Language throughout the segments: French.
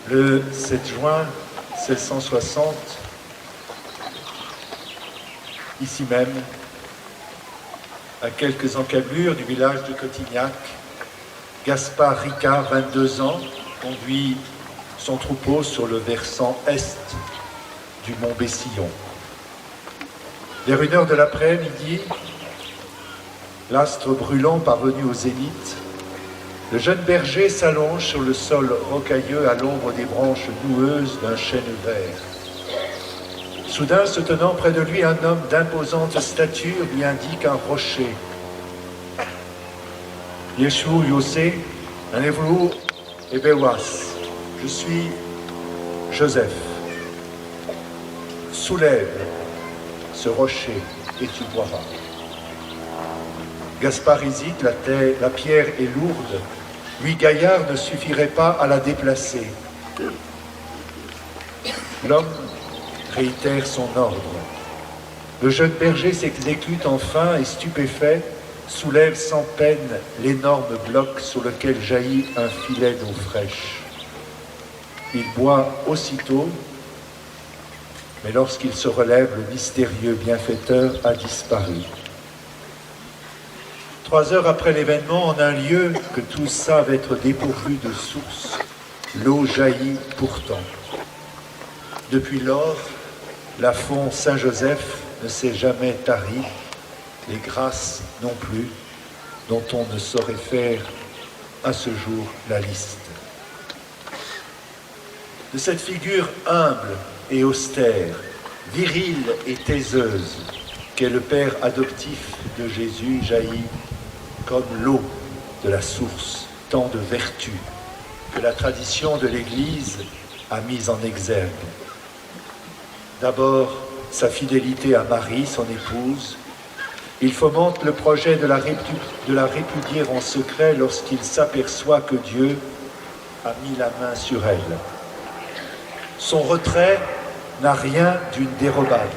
Le 7 juin 1660, ici même, à quelques encablures du village de Cotignac, Gaspard Ricard, 22 ans, conduit son troupeau sur le versant est du mont Bessillon. Vers 1h de l'après-midi, l'astre brûlant parvenu au zénith, le jeune berger s'allonge sur le sol rocailleux à l'ombre des branches noueuses d'un chêne vert. Soudain, se tenant près de lui, un homme d'imposante stature lui indique un rocher. « Yeshu Yosé, Anevlu Ebewas, je suis Joseph. Soulève ce rocher et tu boiras. » Gaspard hésite, la pierre est lourde. Lui, gaillard, ne suffirait pas à la déplacer. L'homme réitère son ordre. Le jeune berger s'exécute enfin et, stupéfait, soulève sans peine l'énorme bloc sur lequel jaillit un filet d'eau fraîche. Il boit aussitôt, mais lorsqu'il se relève, le mystérieux bienfaiteur a disparu. 3 heures après l'événement, en un lieu que tous savent être dépourvu de source, l'eau jaillit pourtant. Depuis lors, la font Saint-Joseph ne s'est jamais tarie, les grâces non plus, dont on ne saurait faire à ce jour la liste. De cette figure humble et austère, virile et taiseuse, qu'est le père adoptif de Jésus, jaillit comme l'eau de la source, tant de vertus que la tradition de l'Église a mise en exergue. D'abord, sa fidélité à Marie, son épouse. Il fomente le projet de la répudier en secret lorsqu'il s'aperçoit que Dieu a mis la main sur elle. Son retrait n'a rien d'une dérobade.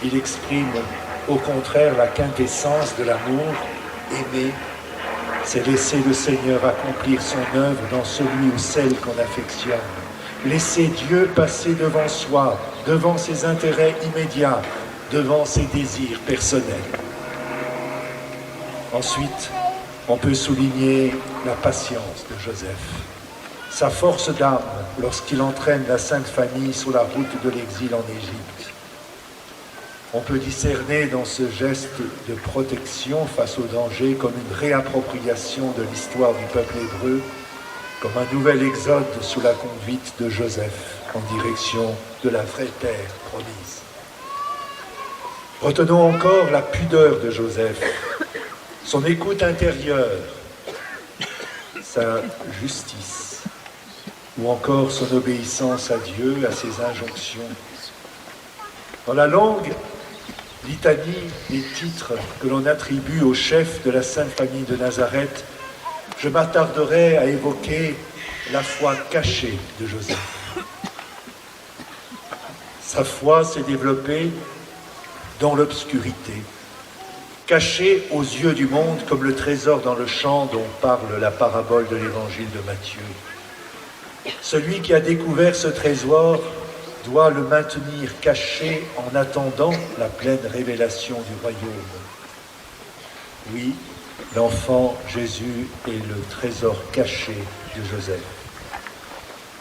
Il exprime au contraire la quintessence de l'amour. Aimer, c'est laisser le Seigneur accomplir son œuvre dans celui ou celle qu'on affectionne. Laisser Dieu passer devant soi, devant ses intérêts immédiats, devant ses désirs personnels. Ensuite, on peut souligner la patience de Joseph, sa force d'âme lorsqu'il entraîne la Sainte Famille sur la route de l'exil en Égypte. On peut discerner dans ce geste de protection face au danger comme une réappropriation de l'histoire du peuple hébreu, comme un nouvel exode sous la conduite de Joseph en direction de la vraie terre promise. Retenons encore la pudeur de Joseph, son écoute intérieure, sa justice, ou encore son obéissance à Dieu, à ses injonctions. Dans la longue litanie des titres que l'on attribue au chef de la Sainte Famille de Nazareth, je m'attarderai à évoquer la foi cachée de Joseph. Sa foi s'est développée dans l'obscurité, cachée aux yeux du monde comme le trésor dans le champ dont parle la parabole de l'évangile de Matthieu. Celui qui a découvert ce trésor doit le maintenir caché en attendant la pleine révélation du royaume. Oui, l'enfant Jésus est le trésor caché de Joseph.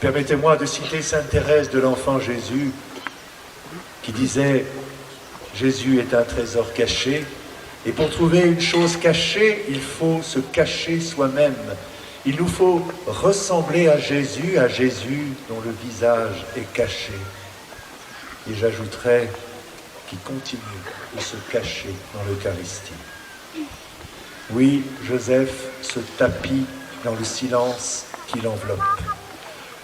Permettez-moi de citer sainte Thérèse de l'enfant Jésus, qui disait « Jésus est un trésor caché, et pour trouver une chose cachée, il faut se cacher soi-même. Il nous faut ressembler à Jésus dont le visage est caché. » Et j'ajouterai qui continue de se cacher dans l'Eucharistie. Oui, Joseph se tapit dans le silence qui l'enveloppe.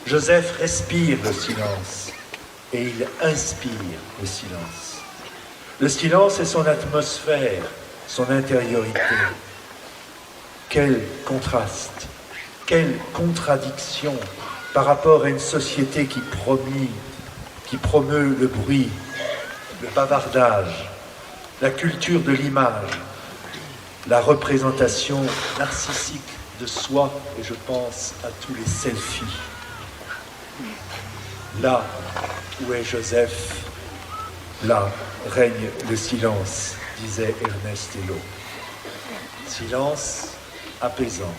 Joseph respire le silence et il inspire le silence. Le silence est son atmosphère, son intériorité. Quel contraste, quelle contradiction par rapport à une société qui promeut le bruit, le bavardage, la culture de l'image, la représentation narcissique de soi, et je pense à tous les selfies Là où est Joseph, là règne le silence, disait Ernest Hello. Silence apaisant,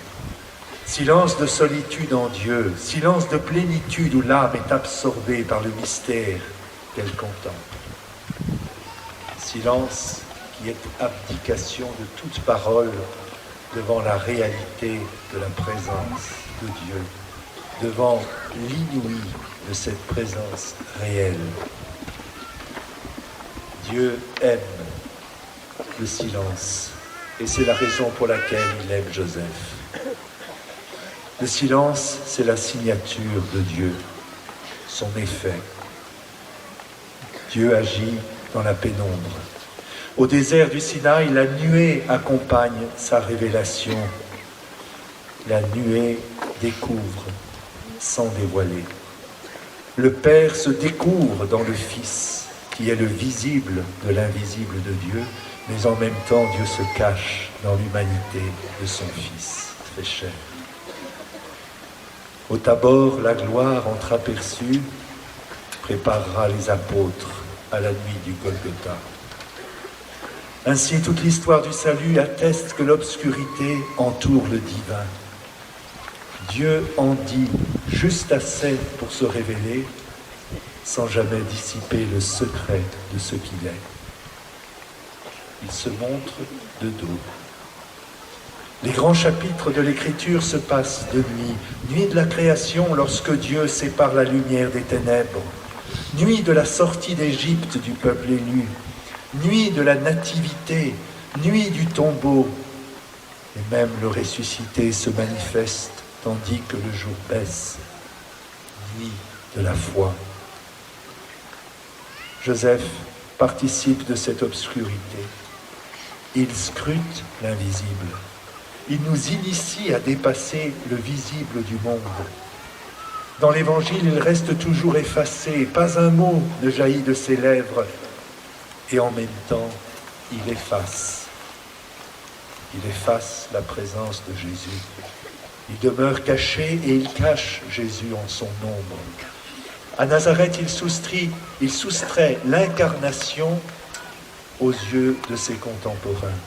silence de solitude en Dieu, silence de plénitude où l'âme est absorbée par le mystère qu'elle contemple. Silence qui est abdication de toute parole devant la réalité de la présence de Dieu, devant l'inouï de cette présence réelle. Dieu aime le silence, et c'est la raison pour laquelle il aime Joseph. Le silence, c'est la signature de Dieu, son effet. Dieu agit dans la pénombre. Au désert du Sinaï, la nuée accompagne sa révélation. La nuée découvre sans dévoiler. Le Père se découvre dans le Fils, qui est le visible de l'invisible de Dieu, mais en même temps, Dieu se cache dans l'humanité de son Fils, très cher. Au Tabor, la gloire entreaperçue préparera les apôtres à la nuit du Golgotha. Ainsi, toute l'histoire du salut atteste que l'obscurité entoure le divin. Dieu en dit juste assez pour se révéler, sans jamais dissiper le secret de ce qu'il est. Il se montre de dos. Les grands chapitres de l'Écriture se passent de nuit, nuit de la création lorsque Dieu sépare la lumière des ténèbres, nuit de la sortie d'Égypte du peuple élu, nuit de la nativité, nuit du tombeau, et même le ressuscité se manifeste tandis que le jour baisse, nuit de la foi. Joseph participe de cette obscurité. Il scrute l'invisible. Il nous initie à dépasser le visible du monde. Dans l'Évangile, il reste toujours effacé, pas un mot ne jaillit de ses lèvres, et en même temps, il efface. Il efface la présence de Jésus. Il demeure caché et il cache Jésus en son ombre. À Nazareth, il soustrait l'incarnation aux yeux de ses contemporains.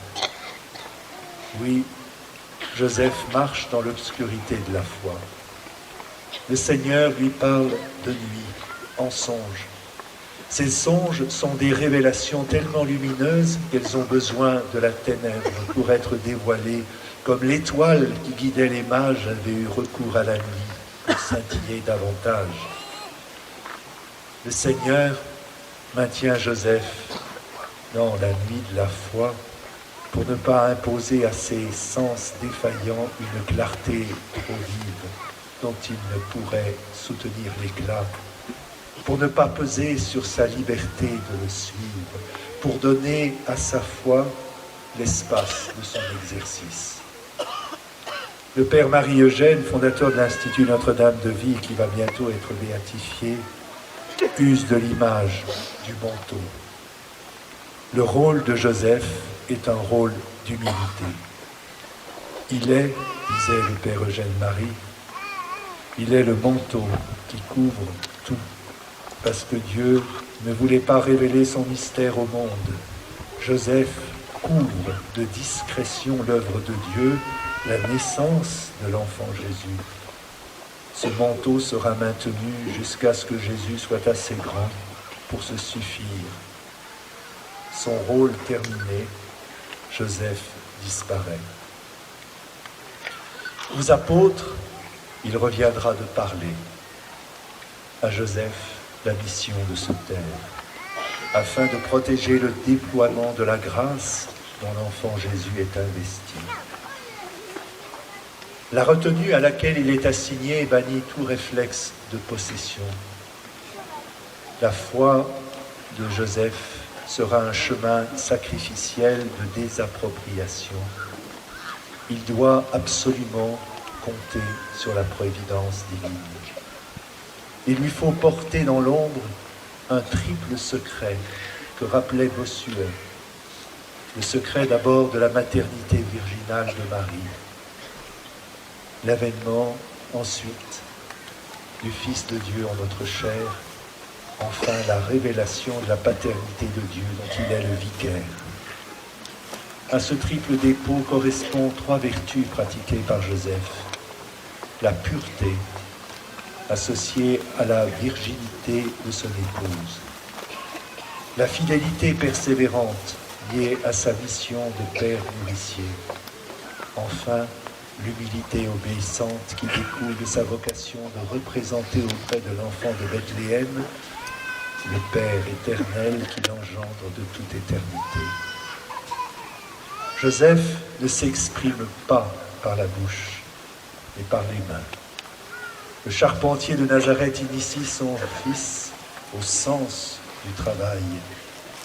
Oui, Joseph marche dans l'obscurité de la foi. Le Seigneur lui parle de nuit, en songe. Ces songes sont des révélations tellement lumineuses qu'elles ont besoin de la ténèbre pour être dévoilées, comme l'étoile qui guidait les mages avait eu recours à la nuit pour scintiller davantage. Le Seigneur maintient Joseph dans la nuit de la foi pour ne pas imposer à ses sens défaillants une clarté trop vive dont il ne pourrait soutenir l'éclat, pour ne pas peser sur sa liberté de le suivre, pour donner à sa foi l'espace de son exercice. Le Père Marie-Eugène, fondateur de l'Institut Notre-Dame de Vie, qui va bientôt être béatifié, use de l'image du manteau. Le rôle de Joseph est un rôle d'humilité. Il est, disait le Père Eugène Marie, il est le manteau qui couvre tout, parce que Dieu ne voulait pas révéler son mystère au monde. Joseph couvre de discrétion l'œuvre de Dieu, la naissance de l'enfant Jésus. Ce manteau sera maintenu jusqu'à ce que Jésus soit assez grand pour se suffire. Son rôle terminé, Joseph disparaît. Aux apôtres, il reviendra de parler. À Joseph, la mission de se taire, afin de protéger le déploiement de la grâce dont l'enfant Jésus est investi. La retenue à laquelle il est assigné bannit tout réflexe de possession. La foi de Joseph sera un chemin sacrificiel de désappropriation. Il doit absolument compter sur la providence divine. Il lui faut porter dans l'ombre un triple secret que rappelait Bossuet. Le secret d'abord de la maternité virginale de Marie. L'avènement ensuite, du Fils de Dieu en notre chair, enfin la révélation de la paternité de Dieu dont il est le vicaire. À ce triple dépôt correspondent 3 vertus pratiquées par Joseph. La pureté, associée à la virginité de son épouse. La fidélité persévérante, liée à sa mission de père nourricier. Enfin, l'humilité obéissante qui découle de sa vocation de représenter auprès de l'enfant de Bethléem le Père éternel qui l'engendre de toute éternité. Joseph ne s'exprime pas par la bouche, mais par les mains. Le charpentier de Nazareth initie son fils au sens du travail,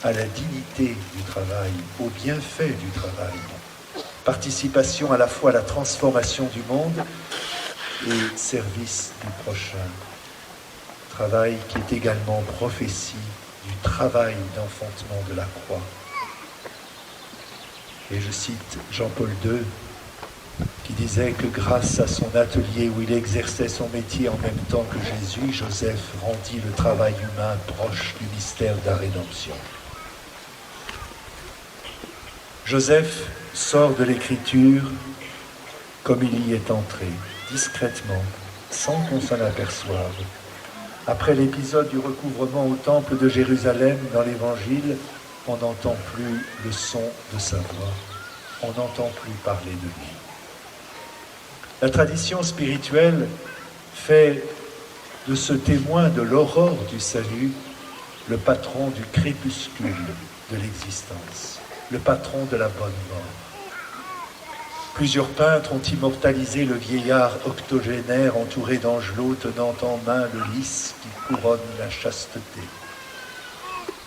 à la dignité du travail, au bienfait du travail. Participation à la fois à la transformation du monde et service du prochain. Travail qui est également prophétie du travail d'enfantement de la croix. Et je cite Jean-Paul II, qui disait que grâce à son atelier où il exerçait son métier en même temps que Jésus, Joseph rendit le travail humain proche du mystère de la rédemption. Joseph sort de l'écriture comme il y est entré, discrètement, sans qu'on s'en aperçoive. Après l'épisode du recouvrement au temple de Jérusalem dans l'Évangile, on n'entend plus le son de sa voix, on n'entend plus parler de lui. La tradition spirituelle fait de ce témoin de l'aurore du salut le patron du crépuscule de l'existence, le patron de la bonne mort. Plusieurs peintres ont immortalisé le vieillard octogénaire entouré d'angelots tenant en main le lys qui couronne la chasteté.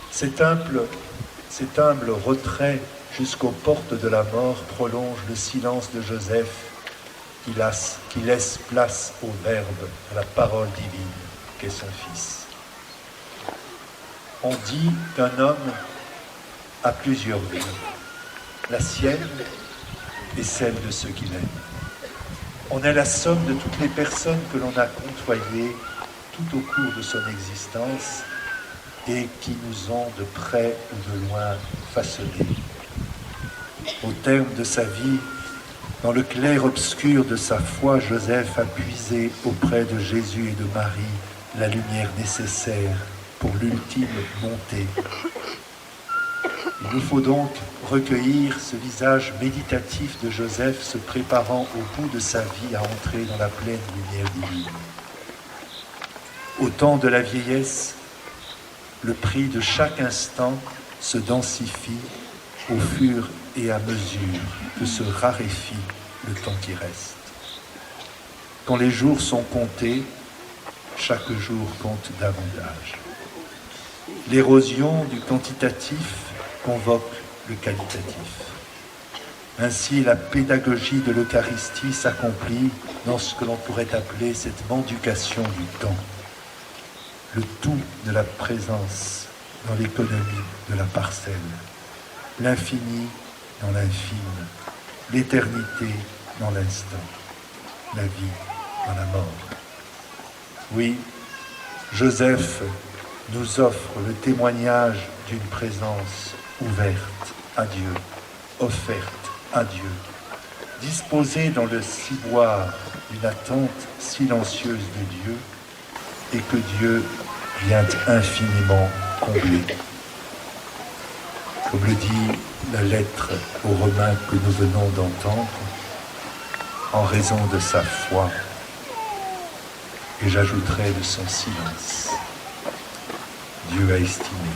Cet humble retrait jusqu'aux portes de la mort prolonge le silence de Joseph qui laisse place au Verbe, à la parole divine qu'est son Fils. On dit qu'un homme a plusieurs vies, la sienne et celle de ceux qu'il aime. On est la somme de toutes les personnes que l'on a côtoyées tout au cours de son existence et qui nous ont de près ou de loin façonnés. Au terme de sa vie, dans le clair-obscur de sa foi, Joseph a puisé auprès de Jésus et de Marie la lumière nécessaire pour l'ultime montée. Il nous faut donc recueillir ce visage méditatif de Joseph se préparant au bout de sa vie à entrer dans la pleine lumière divine. Au temps de la vieillesse, le prix de chaque instant se densifie au fur et à mesure que se raréfie le temps qui reste. Quand les jours sont comptés, chaque jour compte davantage. L'érosion du quantitatif convoque le qualitatif. Ainsi, la pédagogie de l'Eucharistie s'accomplit dans ce que l'on pourrait appeler cette mendication du temps. Le tout de la présence dans l'économie de la parcelle, l'infini dans l'infime, l'éternité dans l'instant, la vie dans la mort. Oui, Joseph nous offre le témoignage d'une présence ouverte à Dieu, offerte à Dieu, disposée dans le ciboire d'une attente silencieuse de Dieu et que Dieu vient infiniment combler. Comme le dit la lettre aux Romains que nous venons d'entendre, en raison de sa foi, et j'ajouterai de son silence, Dieu a estimé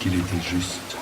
qu'il était juste